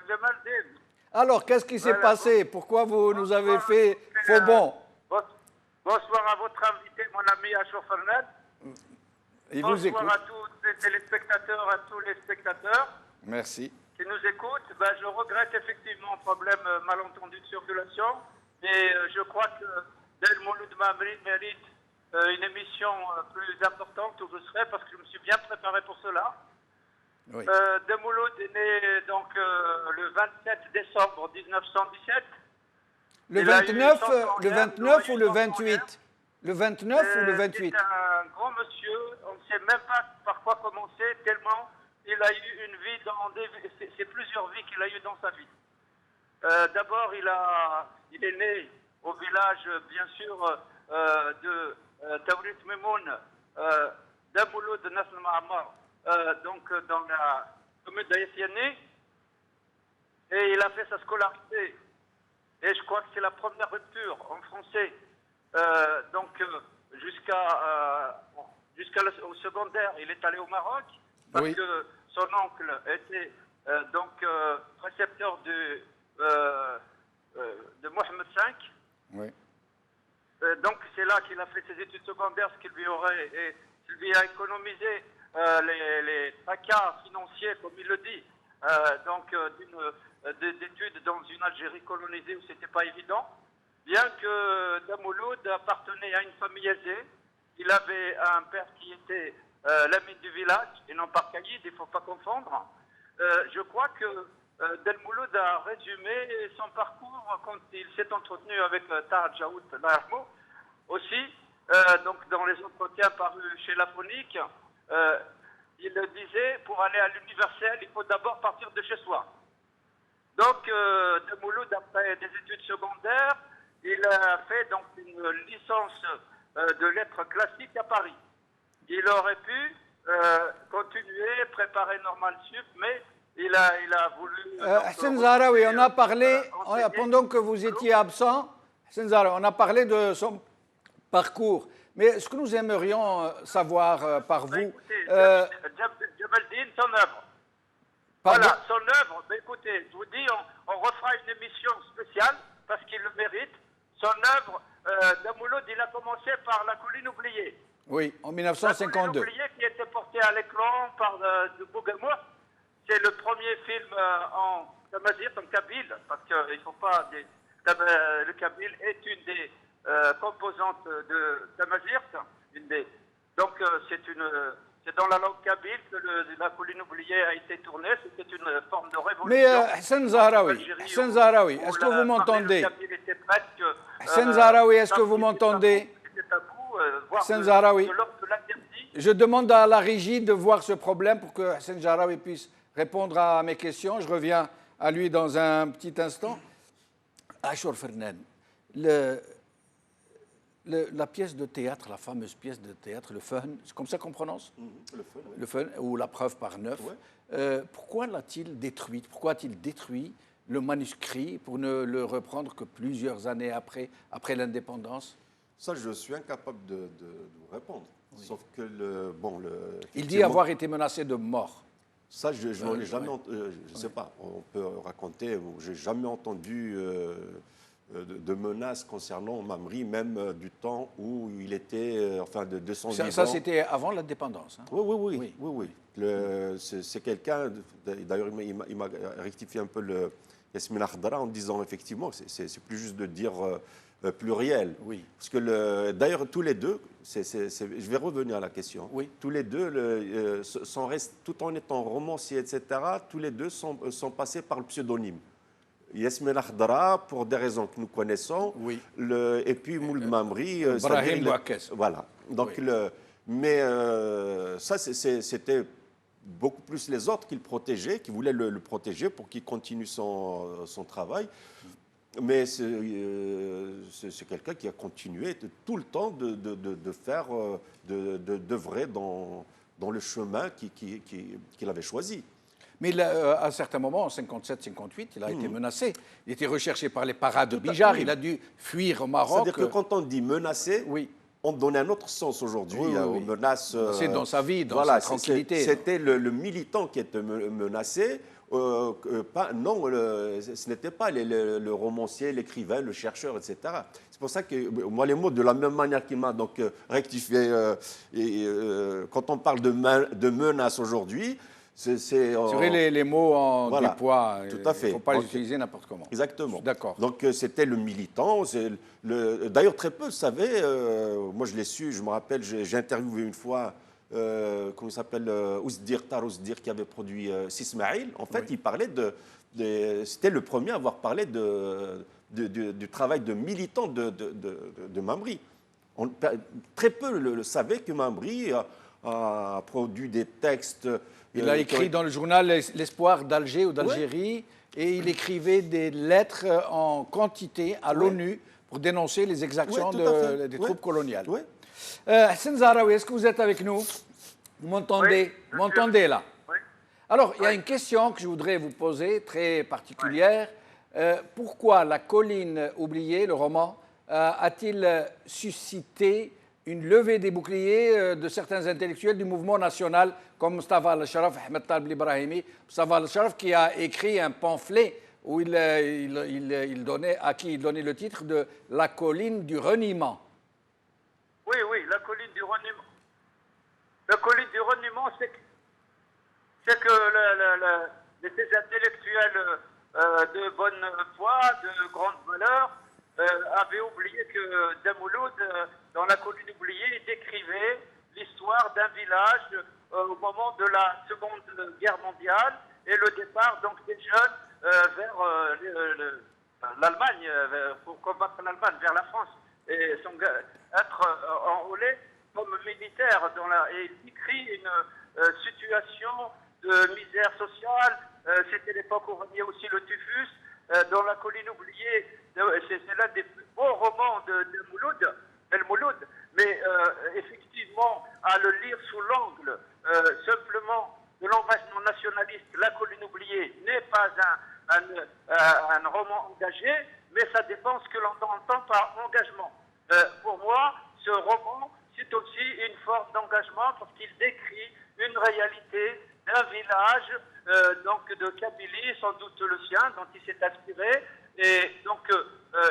[SPEAKER 5] Jamaldine.
[SPEAKER 1] Alors, qu'est-ce qui s'est passé? Pourquoi vous nous avez fait faux bon?
[SPEAKER 5] Bonsoir à votre invité, mon ami Achour Fernand. Bonsoir à tous les téléspectateurs, à tous les spectateurs.
[SPEAKER 1] Merci.
[SPEAKER 5] Qui nous écoutent. Je regrette effectivement un problème malentendu de circulation. Et je crois que Del Mouloud Mamri mérite une émission plus importante où je serai parce que je me suis bien préparé pour cela.
[SPEAKER 1] Oui.
[SPEAKER 5] Del Mouloud est né donc le 27 décembre 1917.
[SPEAKER 1] Le 29 ou le 28? Le 29 ou le 28?
[SPEAKER 5] C'est un grand monsieur, on ne sait même pas par quoi commencer, tellement il a eu une vie c'est plusieurs vies qu'il a eu dans sa vie. D'abord, il est né au village, bien sûr, de Tawrit Memoun, d'Amouloud de Nasl Ma'amar, donc dans la commune d'Aïfiani, et il a fait sa scolarité. Et je crois que c'est la première rupture en français, jusqu'au secondaire. Il est allé au Maroc parce que son oncle était précepteur de Mohamed V.
[SPEAKER 1] Oui.
[SPEAKER 5] Donc c'est là qu'il a fait ses études secondaires, ce qui lui a économisé les tracas financiers, comme il le dit, d'études dans une Algérie colonisée où ce n'était pas évident. Bien que Damouloud appartenait à une famille aisée, il avait un père qui était l'ami du village, et non pas Caïd, il ne faut pas confondre. Je crois que Damouloud a résumé son parcours quand il s'est entretenu avec Tahar Jaoud Larmo. Aussi, donc dans les entretiens parus chez La Phonique, il disait, pour aller à l'universel, il faut d'abord partir de chez soi. Donc, Damouloud, après des études secondaires, il a fait donc une licence de lettres classiques à Paris. Il aurait pu continuer, préparer Normal Sup, mais il a voulu...
[SPEAKER 1] Hassan Zahraoui, on a parlé, pendant que vous étiez absent, Hassan Zahraoui, on a parlé de son parcours. Mais ce que nous aimerions savoir par vous...
[SPEAKER 5] Écoutez, Jamaldine, son œuvre. Voilà, son œuvre. Mais écoutez, je vous dis, on refera une émission spéciale, parce qu'il le mérite. Son œuvre, Damouloud, il a commencé par La Colline oubliée.
[SPEAKER 1] Oui, en 1952.
[SPEAKER 5] La Colline oubliée qui était portée à l'écran par de Bougamour. C'est le premier film en Tamazir, en Kabyle, parce qu'il ne faut pas... le Kabyle est une des composantes de Tamazir. Donc, c'est dans la langue kabyle que La Colline oubliée a été tournée. C'était une forme de révolution.
[SPEAKER 1] Mais Hassan Zahraoui, est-ce que vous m'entendez? Hassan Zahraoui, est-ce que vous m'entendez? Hassan Zahraoui, je demande à la régie de voir ce problème pour que Hassan Zahraoui puisse répondre à mes questions. Je reviens à lui dans un petit instant. Achour Fernand, La pièce de théâtre, la fameuse pièce de théâtre, le fun, c'est comme ça qu'on prononce?
[SPEAKER 3] Le fun, oui.
[SPEAKER 1] Le fun, ou la preuve par 9.
[SPEAKER 3] Ouais.
[SPEAKER 1] Pourquoi l'a-t-il détruite? Pourquoi a-t-il détruit le manuscrit pour ne le reprendre que plusieurs années après l'indépendance?
[SPEAKER 3] Ça, je suis incapable de vous répondre. Oui. Sauf que
[SPEAKER 1] il dit avoir été menacé de mort.
[SPEAKER 3] Ça, je n'en ai jamais entendu. Je ne sais pas. On peut raconter. Je n'ai jamais entendu de menaces concernant Mamri, même du temps où il était, enfin, de son vivant.
[SPEAKER 1] Ça, c'était avant l'indépendance. Hein?
[SPEAKER 3] Oui. C'est quelqu'un. D'ailleurs, il m'a rectifié un peu le Yasmina Khadra en disant effectivement, c'est plus juste de dire pluriel.
[SPEAKER 1] Oui.
[SPEAKER 3] Parce que d'ailleurs, tous les deux, je vais revenir à la question.
[SPEAKER 1] Oui.
[SPEAKER 3] Tous les deux, tout en étant romanciers, etc., tous les deux sont passés par le pseudonyme. Yasmina Khadra, pour des raisons que nous connaissons,
[SPEAKER 1] oui.
[SPEAKER 3] Et puis Mouloud Mamri.
[SPEAKER 1] Brahim Bouakas.
[SPEAKER 3] Voilà. Donc,
[SPEAKER 1] oui.
[SPEAKER 3] Ça, c'était beaucoup plus les autres qui le protégeaient, qui voulaient le protéger pour qu'il continue son travail. Mais c'est quelqu'un qui a continué tout le temps de faire, d'œuvrer dans le chemin qu'il avait choisi.
[SPEAKER 1] Mais à un certain moment, en 57-58, il a été menacé. Il était recherché par les paras de Bijar. Il a dû fuir au Maroc.
[SPEAKER 3] C'est-à-dire que quand on dit menacé, on donne un autre sens aujourd'hui aux menaces.
[SPEAKER 1] C'est dans sa vie, dans sa tranquillité.
[SPEAKER 3] C'était le militant qui était menacé. Ce n'était pas le romancier, l'écrivain, le chercheur, etc. C'est pour ça que moi, les mots, de la même manière qu'il m'a donc rectifié, quand on parle de menaces aujourd'hui,
[SPEAKER 1] c'est vrai, les mots en déploie.
[SPEAKER 3] Tout à fait.
[SPEAKER 1] Il ne faut pas les utiliser n'importe comment.
[SPEAKER 3] Exactement.
[SPEAKER 1] D'accord.
[SPEAKER 3] Donc c'était le militant. D'ailleurs, très peu savaient. Moi, je l'ai su. Je me rappelle, j'ai interviewé une fois. Comment il s'appelle, Tar Ouzdir, qui avait produit Sismaïl. En fait, il parlait c'était le premier à avoir parlé du travail de militant de Mamri. Très peu le savaient que Mamri a produit des textes.
[SPEAKER 1] Il a écrit dans le journal L'Espoir d'Alger ou d'Algérie, et il écrivait des lettres en quantité à l'ONU pour dénoncer les exactions des troupes coloniales. Hassan Zahraoui, est-ce que vous êtes avec nous? Vous m'entendez? Vous m'entendez là?
[SPEAKER 5] Oui.
[SPEAKER 1] Alors, il y a une question que je voudrais vous poser, très particulière. Pourquoi La colline oubliée, le roman, a-t-il suscité une levée des boucliers de certains intellectuels du mouvement national, comme Mustafa Al-Sharaf, Ahmed Talib Ibrahimi, Mustafa Al-Sharaf, qui a écrit un pamphlet où il donnait, à qui il donnait le titre de La colline du reniement.
[SPEAKER 5] Oui, la colline du reniement. La colline du reniement, c'est que ces intellectuels de bonne foi, de grande valeur, avaient oublié que Damouloud, dans La colline oubliée, il décrivait l'histoire d'un village au moment de la Seconde Guerre mondiale et le départ donc des jeunes vers l'Allemagne, pour combattre l'Allemagne, vers la France, et être enrôlés comme militaires. Et il décrit une situation de misère sociale. C'était l'époque où régnait aussi le typhus. Dans La colline oubliée, c'est l'un des plus beaux romans de El Mouloud. Mais effectivement, à le lire sous l'angle simplement de l'engagement nationaliste, La colline oubliée n'est pas un roman engagé, mais ça dépend ce que l'on entend par engagement. Pour moi, ce roman, c'est aussi une forme d'engagement parce qu'il décrit une réalité d'un village donc de Kabylie, sans doute le sien, dont il s'est inspiré. Et donc,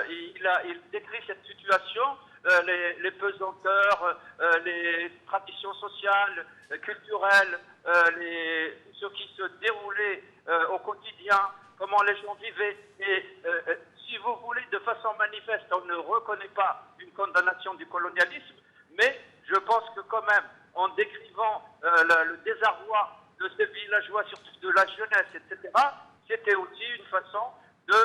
[SPEAKER 5] il décrit cette situation, les pesanteurs, les traditions sociales, culturelles, ce qui se déroulait au quotidien, comment les gens vivaient. Et si vous voulez, de façon manifeste, on ne reconnaît pas une condamnation du colonialisme, mais je pense que quand même, en décrivant le désarroi de ces villageois, surtout de la jeunesse, etc., c'était aussi une façon de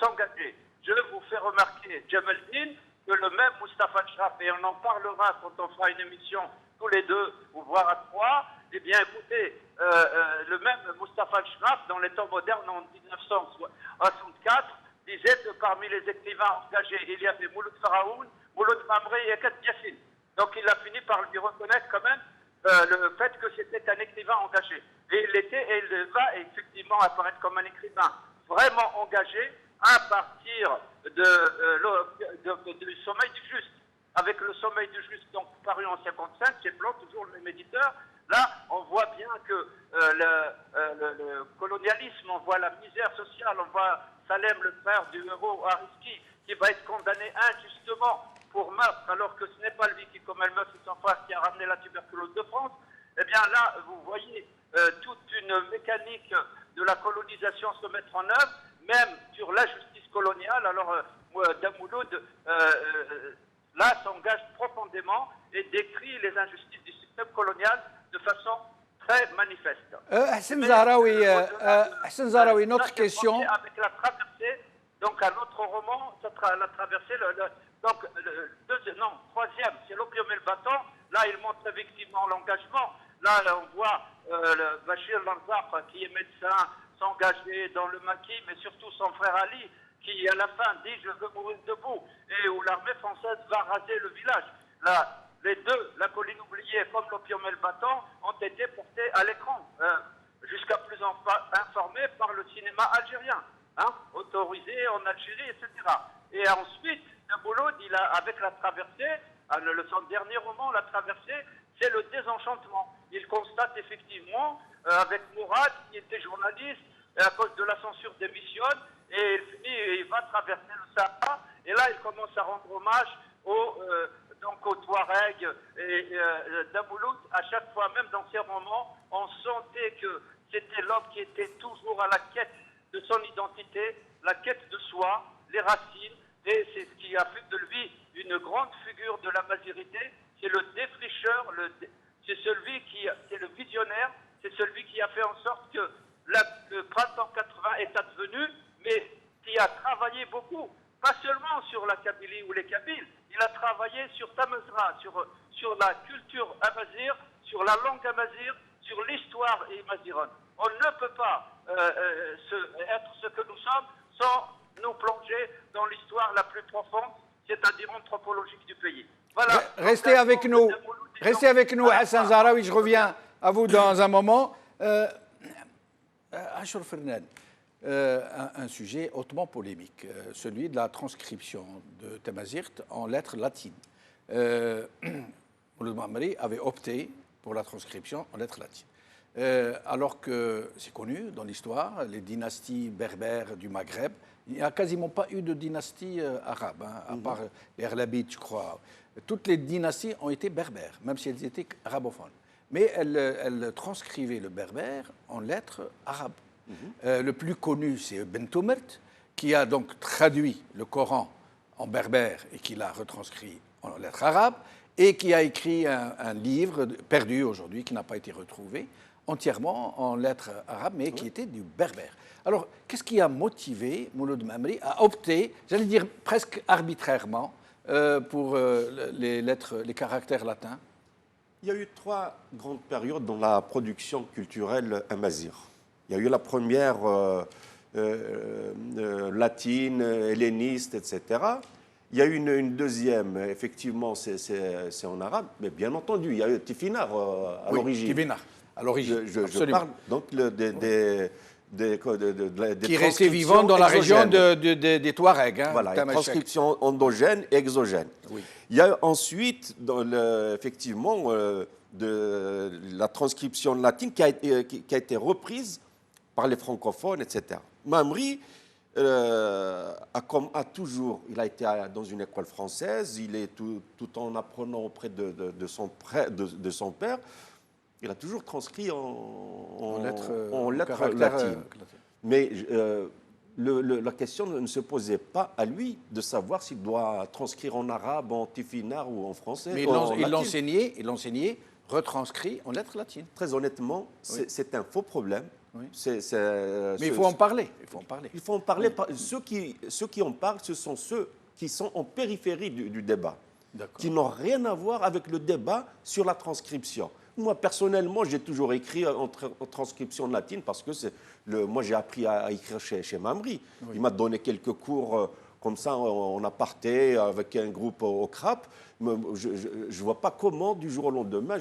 [SPEAKER 5] s'engager. Je vous fais remarquer, Jamal Din, que le même Mustafa Al-Sharaf, et on en parlera quand on fera une émission tous les deux, ou voire à trois, eh bien écoutez, le même Mustafa Al-Sharaf, dans les temps modernes en 1964, disait que parmi les écrivains engagés, il y avait Mouloud Faraoun, Mouloud Mamri et Kat Yassine. Donc il a fini par lui reconnaître quand même le fait que c'était un écrivain engagé. Et il l'était, et il va effectivement apparaître comme un écrivain vraiment engagé à partir du sommeil du juste. Avec le sommeil du juste, donc paru en 55, chez Blanc, toujours le même éditeur. Là, on voit bien que le colonialisme, on voit la misère sociale, on voit Salem, le frère du héros Ariski, qui va être condamné injustement pour meurtre, alors que ce n'est pas lui qui commet le meurtre, c'est son frère qui a ramené la tuberculose de France. Eh bien là, vous voyez toute une mécanique de la colonisation se mettre en œuvre, même sur la justice coloniale. Alors, Damouloud, là, s'engage profondément et décrit les injustices du système colonial de façon très manifeste.
[SPEAKER 1] Hassan Zahraoui, notre question.
[SPEAKER 5] Avec la traversée, donc un autre roman, la traversée, troisième, c'est l'opium et le bâton. Là, il montre effectivement l'engagement. Là, on voit Bachir Lanzar, qui est médecin, s'engager dans le maquis, mais surtout son frère Ali, qui à la fin dit « je veux mourir debout », et où l'armée française va raser le village. Là, les deux, la colline oubliée comme l'opium et le bâton, ont été portés à l'écran, jusqu'à plus informés par le cinéma algérien, autorisé en Algérie, etc. Et ensuite, Damouloud, avec la traversée, son dernier roman, La traversée, c'est le désenchantement. Il constate effectivement, avec Mourad, qui était journaliste, et à cause de la censure démissionne, et il va traverser le Sahara, et là il commence à rendre hommage aux Touaregs et Damouloud. À chaque fois, même dans ses romans, on sentait que c'était l'homme qui était toujours à la quête de son identité, la quête de soi, les racines, et c'est ce qui a fait de lui une grande figure de la mazirité. C'est le défricheur, c'est le visionnaire, c'est celui qui a fait en sorte que le printemps 80 est advenu, mais qui a travaillé beaucoup, pas seulement sur la Kabylie ou les Kabyles, il a travaillé sur Tamazra, sur la culture amazigh, sur la langue amazigh, sur l'histoire mazironne. On ne peut pas être ce que nous sommes sans nous plonger dans l'histoire la plus profonde, c'est-à-dire anthropologique du pays. Voilà.
[SPEAKER 1] Restez avec nous, Hassan Zahraoui, je reviens à vous dans un moment. Achour Fernan, un sujet hautement polémique, celui de la transcription de Tamazight en lettres latines. Mouloud Mamri avait opté pour la transcription en lettres latines. Alors que c'est connu dans l'histoire, les dynasties berbères du Maghreb, il n'y a quasiment pas eu de dynastie arabe, à part les Erlabites, je crois. Toutes les dynasties ont été berbères, même si elles étaient arabophones. Mais elles transcrivaient le berbère en lettres arabes. Le plus connu, c'est Ben Toumert, qui a donc traduit le Coran en berbère et qui l'a retranscrit en lettres arabes, et qui a écrit un livre perdu aujourd'hui, qui n'a pas été retrouvé, entièrement en lettres arabes, mais qui était du berbère. Alors, qu'est-ce qui a motivé Mouloud Mamri à opter, j'allais dire presque arbitrairement, pour les caractères latins?
[SPEAKER 3] Il y a eu 3 grandes périodes dans la production culturelle amazigh. Il y a eu la première latine, helléniste, etc. Il y a eu une deuxième, effectivement, c'est en arabe, mais bien entendu, il y a eu Tifinagh à l'origine.
[SPEAKER 1] Tifinagh, à l'origine.
[SPEAKER 3] Je parle donc
[SPEAKER 1] qui restait vivant dans la région des Touaregs.
[SPEAKER 3] Voilà, transcription endogène et exogène. Oui. Il y a ensuite, effectivement, de la transcription latine qui a été reprise par les francophones, etc. Mamri a toujours, il a été dans une école française, il est tout en apprenant auprès de son père, il a toujours transcrit en lettres latines. Mais la question ne se posait pas à lui de savoir s'il doit transcrire en arabe, en tifinagh ou en français.
[SPEAKER 1] Mais il l'enseignait retranscrit en lettres latines.
[SPEAKER 3] Très honnêtement, c'est un faux problème.
[SPEAKER 1] Oui. Mais il faut en parler.
[SPEAKER 3] Il faut en parler. Ceux qui en parlent, ce sont ceux qui sont en périphérie du débat, qui n'ont rien à voir avec le débat sur la transcription. Moi, personnellement, j'ai toujours écrit en transcription latine parce que moi, j'ai appris à écrire chez Mamri. Oui. Il m'a donné quelques cours comme ça en aparté avec un groupe au CRAP. Je ne vois pas comment, du jour au lendemain,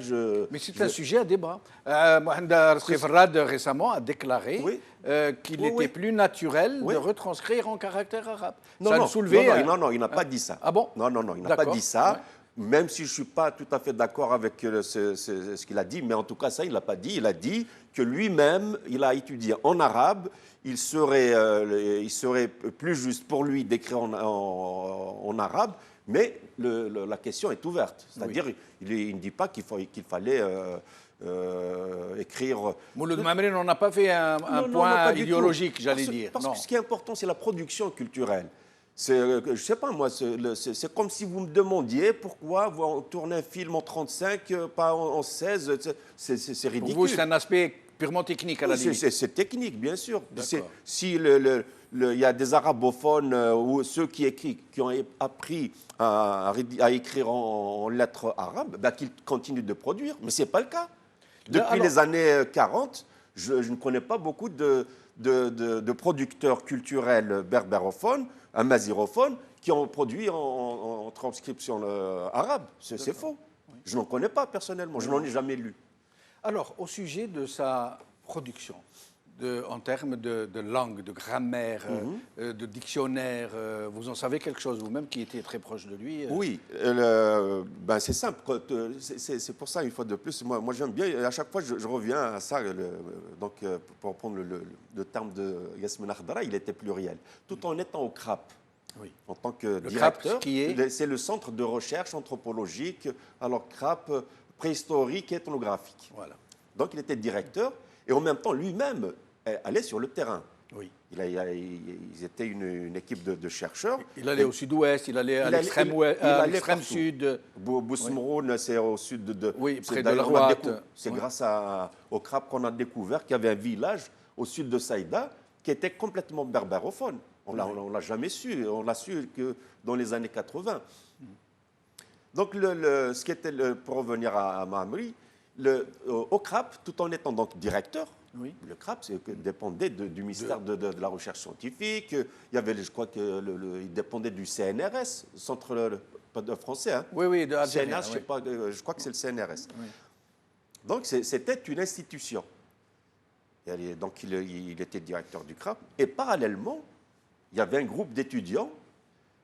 [SPEAKER 1] Mais c'est un sujet à débat. Mohamed Rasqi Farhad récemment a déclaré
[SPEAKER 3] Oui.
[SPEAKER 1] qu'il était plus naturel
[SPEAKER 3] Oui.
[SPEAKER 1] de retranscrire en caractère arabe.
[SPEAKER 3] Non,
[SPEAKER 1] Ça
[SPEAKER 3] non,
[SPEAKER 1] le soulevait.
[SPEAKER 3] non, il n'a pas dit ça.
[SPEAKER 1] Ah bon?
[SPEAKER 3] Non, il n'a pas
[SPEAKER 1] D'accord.
[SPEAKER 3] dit ça.
[SPEAKER 1] Ouais.
[SPEAKER 3] Même si je ne suis pas tout à fait d'accord avec ce qu'il a dit, mais en tout cas, ça, il ne l'a pas dit. Il a dit que lui-même, il a étudié en arabe. Il serait plus juste pour lui d'écrire en arabe, mais la question est ouverte. C'est-à-dire, il ne dit pas qu'il fallait écrire.
[SPEAKER 1] Mouloud Mamri n'en a pas fait un point
[SPEAKER 3] pas du
[SPEAKER 1] idéologique,
[SPEAKER 3] tout.
[SPEAKER 1] j'allais dire.
[SPEAKER 3] Parce
[SPEAKER 1] Non.
[SPEAKER 3] que ce qui est important, c'est la production culturelle. Je ne sais pas, moi, c'est comme si vous me demandiez pourquoi vous tournez un film en 35, pas en 16. C'est ridicule.
[SPEAKER 1] Pour vous, c'est un aspect purement technique à la limite.
[SPEAKER 3] C'est technique, bien sûr.
[SPEAKER 1] D'accord.
[SPEAKER 3] Si il y a des arabophones ou ceux qui ont appris à écrire en lettres arabes, ben, qu'ils continuent de produire. Mais ce n'est pas le cas. Depuis les années 40, je ne connais pas beaucoup de producteurs culturels berbérophones, amazirophones, qui ont produit en transcription arabe. C'est faux. Oui. Je n'en connais pas personnellement, je n'en ai jamais lu.
[SPEAKER 1] Alors, au sujet de sa production, en termes de langue, de grammaire, de dictionnaire, vous en savez quelque chose vous-même qui était très proche de lui?
[SPEAKER 3] Oui, c'est simple. C'est pour ça, une fois de plus, moi j'aime bien, à chaque fois je reviens à ça. Donc, pour prendre le terme de Yasmine Akhdara, il était pluriel. Tout en étant au CRAP, en tant que directeur, c'est le centre de recherche anthropologique, alors CRAP, préhistorique et ethnographique. Voilà. Donc il était directeur et en même temps lui-même allait sur le terrain. Oui. Ils étaient une équipe de chercheurs.
[SPEAKER 1] Il allait au sud-ouest, il allait à l'extrême sud.
[SPEAKER 3] Bousmeroun, c'est au sud de...
[SPEAKER 1] Oui, près de la Ouate.
[SPEAKER 3] C'est grâce au CRAP qu'on a découvert qu'il y avait un village au sud de Saïda qui était complètement berbérophone. On ne l'a jamais su. On l'a su que dans les années 80. Donc, ce qui était pour revenir à Mamri, au CRAP, tout en étant donc directeur, le CRAP dépendait du ministère de la Recherche scientifique. Il y avait, je crois qu'il dépendait du CNRS, Centre français. Hein.
[SPEAKER 1] Oui, de
[SPEAKER 3] CNRS, je crois que c'est le CNRS. Oui. Donc, c'était une institution. Et donc, il était directeur du CRAP. Et parallèlement, il y avait un groupe d'étudiants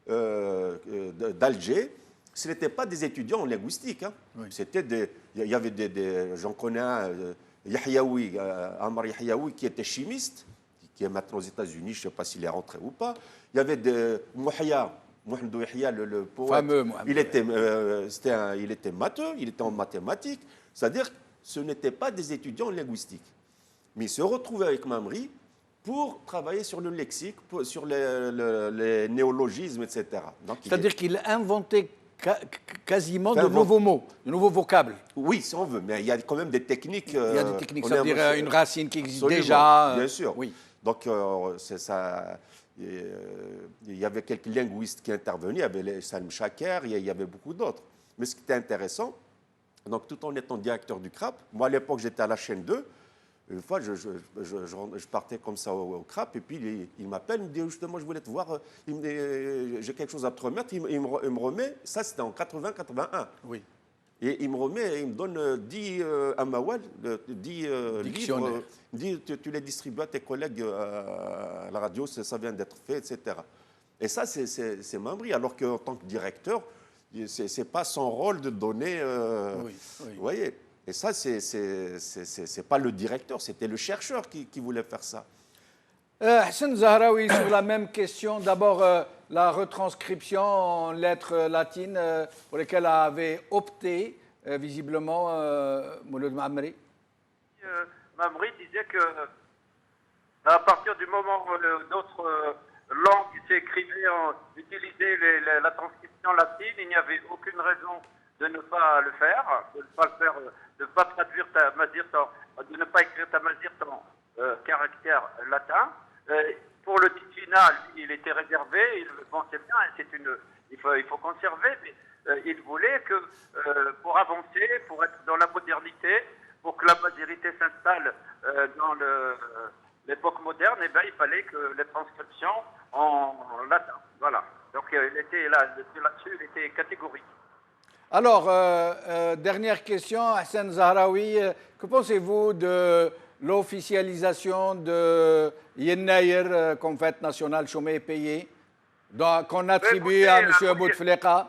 [SPEAKER 3] d'Alger. Ce n'étaient pas des étudiants en linguistique. Hein. Oui. Il y avait j'en connais un, Yahyaoui, Ammar Yahyaoui, qui était chimiste, qui est maintenant aux États-Unis, je ne sais pas s'il est rentré ou pas. Il y avait Mohamed Yahya, le poète.
[SPEAKER 1] Fameux
[SPEAKER 3] Mohamed. Il était matheux, il était en mathématiques. C'est-à-dire que ce n'étaient pas des étudiants en linguistique. Mais il se retrouvait avec Mamri pour travailler sur le lexique, sur les néologismes, etc.
[SPEAKER 1] C'est-à-dire qu'il inventait quasiment de nouveaux mots, de nouveaux vocables.
[SPEAKER 3] Oui, si on veut, mais il y a quand même des techniques.
[SPEAKER 1] Il y a des techniques, ça veut dire une racine qui existe
[SPEAKER 3] absolument,
[SPEAKER 1] déjà.
[SPEAKER 3] Bien sûr.
[SPEAKER 1] Oui.
[SPEAKER 3] Donc, c'est ça. Il y avait quelques linguistes qui intervenaient, il y avait Salim Chaker, il y avait beaucoup d'autres. Mais ce qui était intéressant, donc tout en étant directeur du CRAP, moi à l'époque j'étais à la chaîne 2, une fois, je partais comme ça au CRAP, et puis il m'appelle, il me dit justement, je voulais te voir, j'ai quelque chose à te remettre. Il me remet, ça c'était en 80-81. Oui. Et il me remet, il me donne 10 amawal, 10 livres. Il me dit, tu les distribues à tes collègues à la radio, ça vient d'être fait, etc. Et ça, c'est Mamri, alors qu'en tant que directeur, ce n'est pas son rôle de donner. Vous voyez. Et ça, c'est pas le directeur, c'était le chercheur qui voulait faire ça.
[SPEAKER 1] Hassan Zahraoui, sur la même question, d'abord la retranscription en lettres latines pour lesquelles avait opté visiblement Mouloud Mamri.
[SPEAKER 5] Mamri disait que à partir du moment où d'autres langues s'écrivaient, utilisaient la transcription latine, il n'y avait aucune raison de ne pas le faire, de ne pas traduire de ne pas écrire ta mazir en caractère latin. Pour le titre final, il était réservé, il le pensait bien, et il faut conserver, mais il voulait que pour avancer, pour être dans la modernité, pour que la mazirité s'installe dans l'époque moderne, eh bien, il fallait que les transcriptions en latin. Voilà. Donc il était là-dessus, il était catégorique.
[SPEAKER 1] Alors, dernière question, Hassan Zahraoui, que pensez-vous de l'officialisation de Yennayer comme fête nationale chômée et payée, qu'on attribue à M. Bouteflika?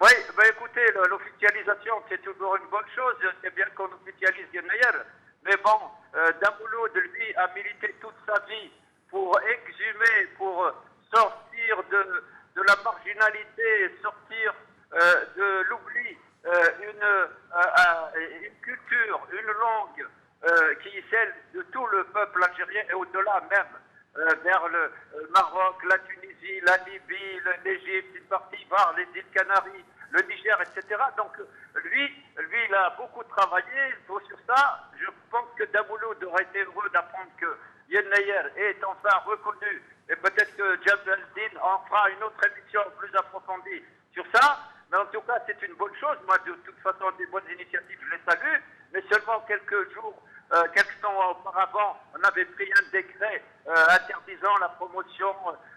[SPEAKER 5] Oui, ben écoutez, l'officialisation, c'est toujours une bonne chose. C'est bien qu'on officialise Yennayer. Mais bon, Damouloud, lui, a milité toute sa vie pour exhumer, pour sortir de la marginalité, sortir de l'oubli, une culture, une langue qui est celle de tout le peuple algérien et au-delà même, vers le Maroc, la Tunisie, la Libye, l'Égypte, une partie var, les îles Canaries, le Niger, etc. Donc lui, il a beaucoup travaillé sur ça. Je pense que Damouloud aurait été heureux d'apprendre que Yennayer est enfin reconnu. Et peut-être que Jabal Din en fera une autre émission plus approfondie sur ça. Mais en tout cas, c'est une bonne chose. Moi, de toute façon, des bonnes initiatives, je les salue. Mais seulement quelques temps auparavant, on avait pris un décret interdisant la promotion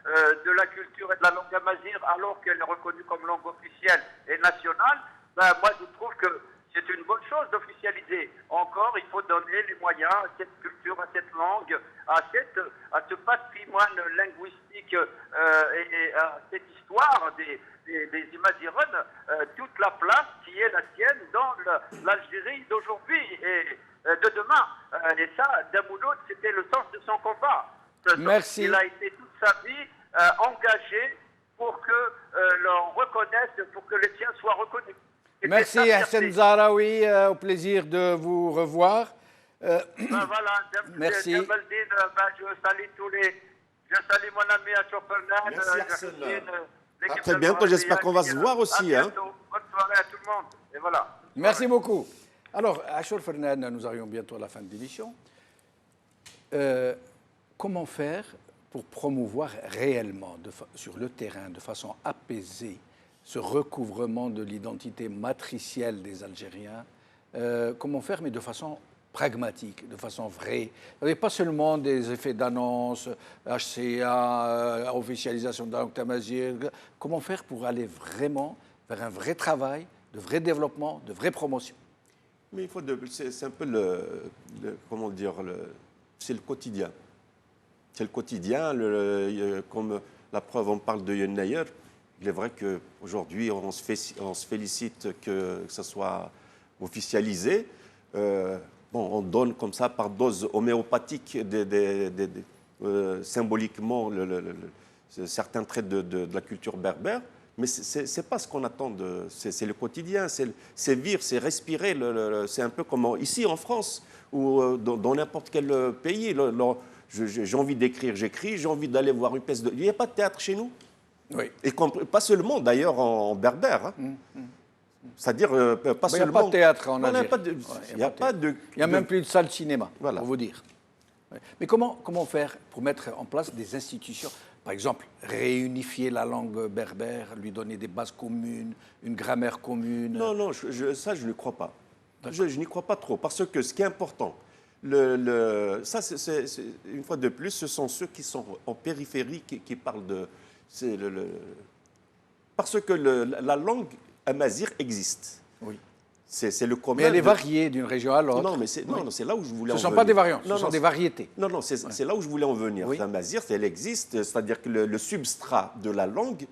[SPEAKER 5] de la culture et de la langue amazigh alors qu'elle est reconnue comme langue officielle et nationale. Ben, moi, je trouve que c'est une bonne chose d'officialiser. Encore, il faut donner les moyens à cette culture, à cette langue, à ce patrimoine linguistique et à cette histoire des Imazirones, toute la place qui est la sienne dans l'Algérie d'aujourd'hui et de demain. Et ça, Damouloud, c'était le sens de son combat.
[SPEAKER 1] Merci.
[SPEAKER 5] Il a été toute sa vie engagé pour que l'on reconnaisse, pour que les siens soient reconnus.
[SPEAKER 1] Merci Hassan Zahraoui, au plaisir de vous revoir.
[SPEAKER 5] Voilà,
[SPEAKER 1] merci.
[SPEAKER 5] Je salue je salue mon ami Achofernad.
[SPEAKER 3] Merci Hassan. À très bientôt, j'espère qu'on va se voir aussi.
[SPEAKER 5] Bonne soirée à tout le monde. Et voilà.
[SPEAKER 1] Merci beaucoup. Alors, Achour Fernand, nous arrivons bientôt à la fin de l'émission. Comment faire pour promouvoir réellement, sur le terrain, de façon apaisée, ce recouvrement de l'identité matricielle des Algériens? Comment faire, mais de façon pragmatique, de façon vraie. Pas seulement des effets d'annonce, HCA, officialisation de la langue tamazight. Comment faire pour aller vraiment vers un vrai travail, de vrai développement, de vraie promotion?
[SPEAKER 3] Mais c'est un peu comment dire, c'est le quotidien. C'est le quotidien, comme la preuve, on parle de Yennayer. Il est vrai qu'aujourd'hui, on se félicite que ça soit officialisé. On donne comme ça par dose homéopathique symboliquement certains traits de la culture berbère. Mais ce n'est pas ce qu'on attend, c'est le quotidien, c'est vivre, c'est respirer. C'est un peu comme ici en France ou dans n'importe quel pays. J'ai envie d'écrire, j'écris, j'ai envie d'aller voir une pièce de... Il n'y a pas de théâtre chez nous.
[SPEAKER 1] Oui.
[SPEAKER 3] Et pas seulement d'ailleurs en berbère. Hein. C'est-à-dire pas seulement...
[SPEAKER 1] Il n'y a pas de théâtre en Algérie.
[SPEAKER 3] Il n'y a pas de...
[SPEAKER 1] Il n'y a même plus de salle de cinéma,
[SPEAKER 3] voilà.
[SPEAKER 1] Pour vous dire. Mais comment faire pour mettre en place des institutions? Par exemple, réunifier la langue berbère, lui donner des bases communes, une grammaire commune.
[SPEAKER 3] Non, ça, je ne crois pas. Je n'y crois pas trop. Parce que ce qui est important, ça, c'est, une fois de plus, ce sont ceux qui sont en périphérie qui parlent de... Parce que la langue amazigh existe.
[SPEAKER 1] Oui.
[SPEAKER 3] C'est le commun.
[SPEAKER 1] Mais elle est variée d'une région à l'autre.
[SPEAKER 3] Non, mais c'est là où je voulais en venir.
[SPEAKER 1] Ce ne sont pas des variantes, ce sont des variétés.
[SPEAKER 3] Non, c'est là où je voulais en venir.
[SPEAKER 1] Oui.
[SPEAKER 3] L'amazigh, elle existe, c'est-à-dire que le substrat de la langue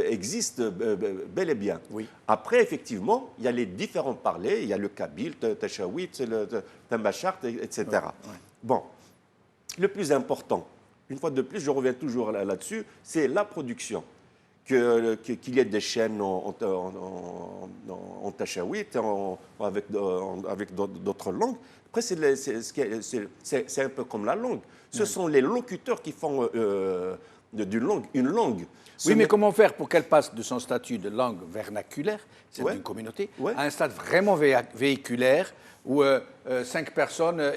[SPEAKER 3] existe bel et bien.
[SPEAKER 1] Oui.
[SPEAKER 3] Après, effectivement, il y a les différents parlers, il y a le kabyle, le tachawit, le tambachart, etc.
[SPEAKER 1] Oui.
[SPEAKER 3] Bon, le plus important, une fois de plus, je reviens toujours là-dessus, c'est la production. Qu'il y ait des chaînes en tachawit, avec d'autres langues. Après, c'est un peu comme la langue. Ce sont les locuteurs qui font d'une langue une langue.
[SPEAKER 1] Oui, mais comment faire pour qu'elle passe de son statut de langue vernaculaire, c'est d'une communauté, à un stade vraiment véhiculaire, où 5 personnes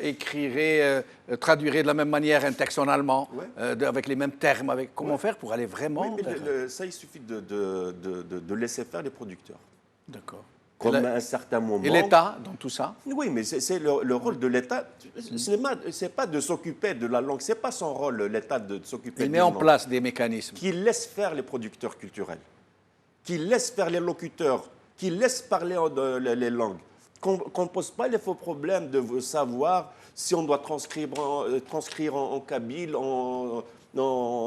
[SPEAKER 1] traduiraient de la même manière un texte en allemand, avec les mêmes termes. Comment faire pour aller vraiment...
[SPEAKER 3] Oui, mais ça, il suffit de laisser faire les producteurs.
[SPEAKER 1] D'accord.
[SPEAKER 3] comme à un certain moment.
[SPEAKER 1] Et l'État dans tout ça?
[SPEAKER 3] Oui, mais c'est le rôle de l'État. Ce n'est pas de s'occuper de la langue, ce n'est pas son rôle, l'État, de s'occuper de
[SPEAKER 1] Il
[SPEAKER 3] la
[SPEAKER 1] met
[SPEAKER 3] langue.
[SPEAKER 1] en place des mécanismes.
[SPEAKER 3] Qui laisse faire les producteurs culturels, qui laisse faire les locuteurs, qui laisse parler les langues. Qu'on ne pose pas les faux problèmes de savoir si on doit transcrire en kabyle, en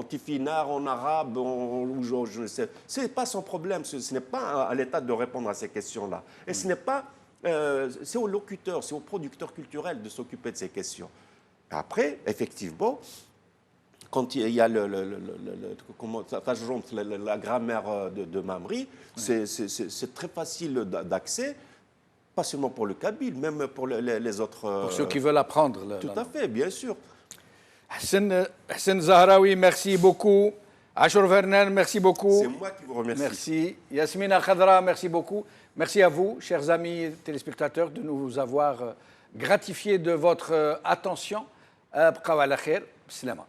[SPEAKER 3] tifinagh, en arabe, ou je ne sais. Ce n'est pas son problème, ce n'est pas à l'État de répondre à ces questions-là. Et ce n'est pas... c'est aux locuteurs, c'est aux producteurs culturels de s'occuper de ces questions. Après, effectivement, quand il y a la grammaire de Mamri, c'est très facile d'accès, pas seulement pour le kabyle, même pour les autres...
[SPEAKER 1] Pour ceux qui veulent apprendre.
[SPEAKER 3] Tout à fait, bien sûr.
[SPEAKER 1] Hassan Zahraoui, merci beaucoup. Ashur Vernen, merci beaucoup.
[SPEAKER 3] C'est moi qui vous remercie.
[SPEAKER 1] Merci. Yasmina Khadra, merci beaucoup. Merci à vous, chers amis téléspectateurs, de nous avoir gratifiés de votre attention. Bqaw ala khair. Bislama.